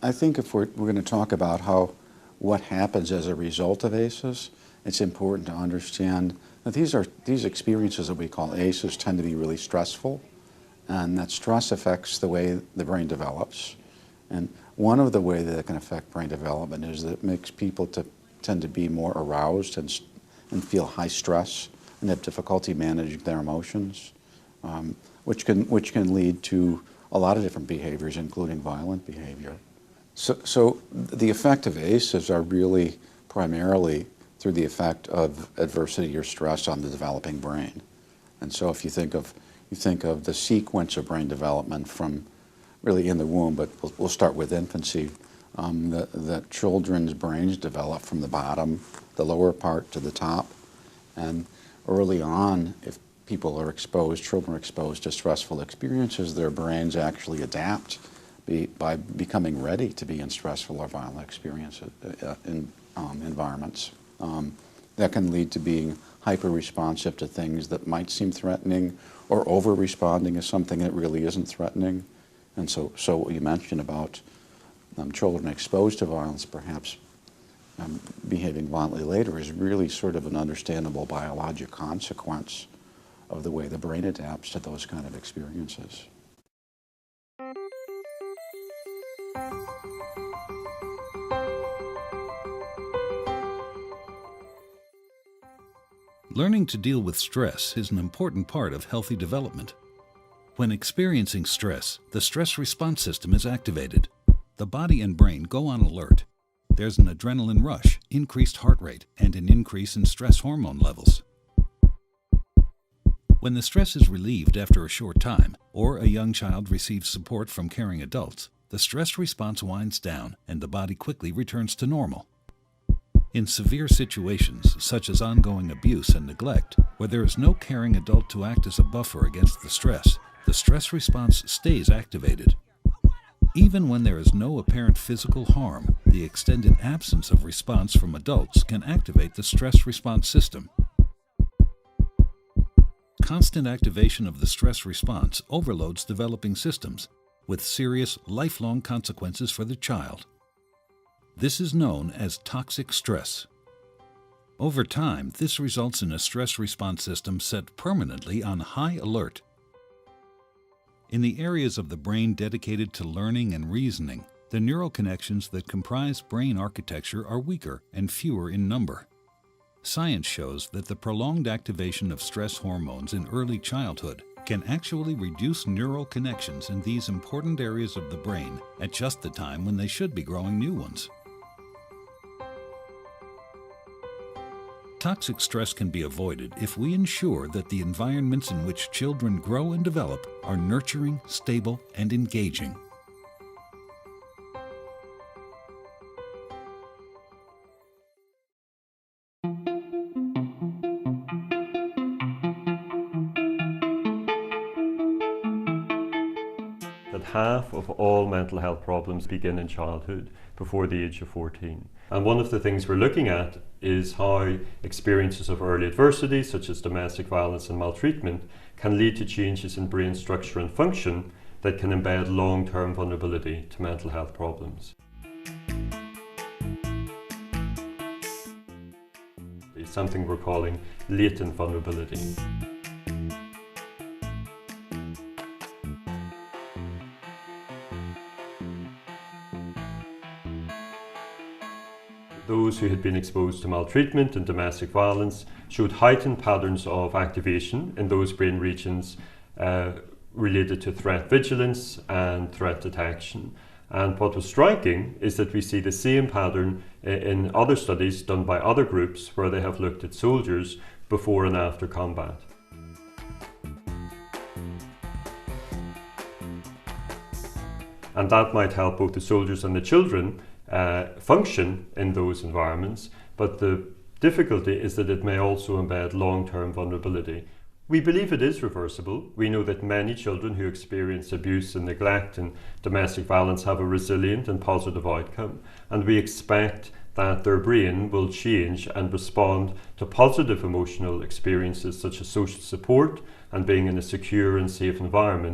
I think if we're going to talk about what happens as a result of ACEs, it's important to understand that these experiences that we call ACEs tend to be really stressful, and that stress affects the way the brain develops. And one of the ways that it can affect brain development is that it makes people tend to be more aroused and feel high stress and have difficulty managing their emotions, which can lead to a lot of different behaviors, including violent behavior. So the effect of ACEs are really primarily through the effect of adversity or stress on the developing brain. And so if you think of the sequence of brain development from really in the womb, but we'll start with infancy, that children's brains develop from the bottom, the lower part, to the top. And early on, if children are exposed to stressful experiences, their brains actually adapt by becoming ready to be in stressful or violent experiences, environments. That can lead to being hyper-responsive to things that might seem threatening, or over-responding to something that really isn't threatening. And so what you mentioned about children exposed to violence perhaps behaving violently later is really sort of an understandable biologic consequence of the way the brain adapts to those kind of experiences. Learning to deal with stress is an important part of healthy development. When experiencing stress, the stress response system is activated. The body and brain go on alert. There's an adrenaline rush, increased heart rate, and an increase in stress hormone levels. When the stress is relieved after a short time, or a young child receives support from caring adults, the stress response winds down and the body quickly returns to normal. In severe situations, such as ongoing abuse and neglect, where there is no caring adult to act as a buffer against the stress response stays activated. Even when there is no apparent physical harm, the extended absence of response from adults can activate the stress response system. Constant activation of the stress response overloads developing systems, with serious, lifelong consequences for the child. This is known as toxic stress. Over time, this results in a stress response system set permanently on high alert. In the areas of the brain dedicated to learning and reasoning, the neural connections that comprise brain architecture are weaker and fewer in number. Science shows that the prolonged activation of stress hormones in early childhood can actually reduce neural connections in these important areas of the brain at just the time when they should be growing new ones. Toxic stress can be avoided if we ensure that the environments in which children grow and develop are nurturing, stable, and engaging. That half of all mental health problems begin in childhood, before the age of 14. And one of the things we're looking at is how experiences of early adversity, such as domestic violence and maltreatment, can lead to changes in brain structure and function that can embed long-term vulnerability to mental health problems. It's something we're calling latent vulnerability. Those who had been exposed to maltreatment and domestic violence showed heightened patterns of activation in those brain regions related to threat vigilance and threat detection. And what was striking is that we see the same pattern in other studies done by other groups where they have looked at soldiers before and after combat. And that might help both the soldiers and the children function in those environments, but the difficulty is that it may also embed long-term vulnerability. We believe it is reversible. We know that many children who experience abuse and neglect and domestic violence have a resilient and positive outcome, and we expect that their brain will change and respond to positive emotional experiences such as social support and being in a secure and safe environment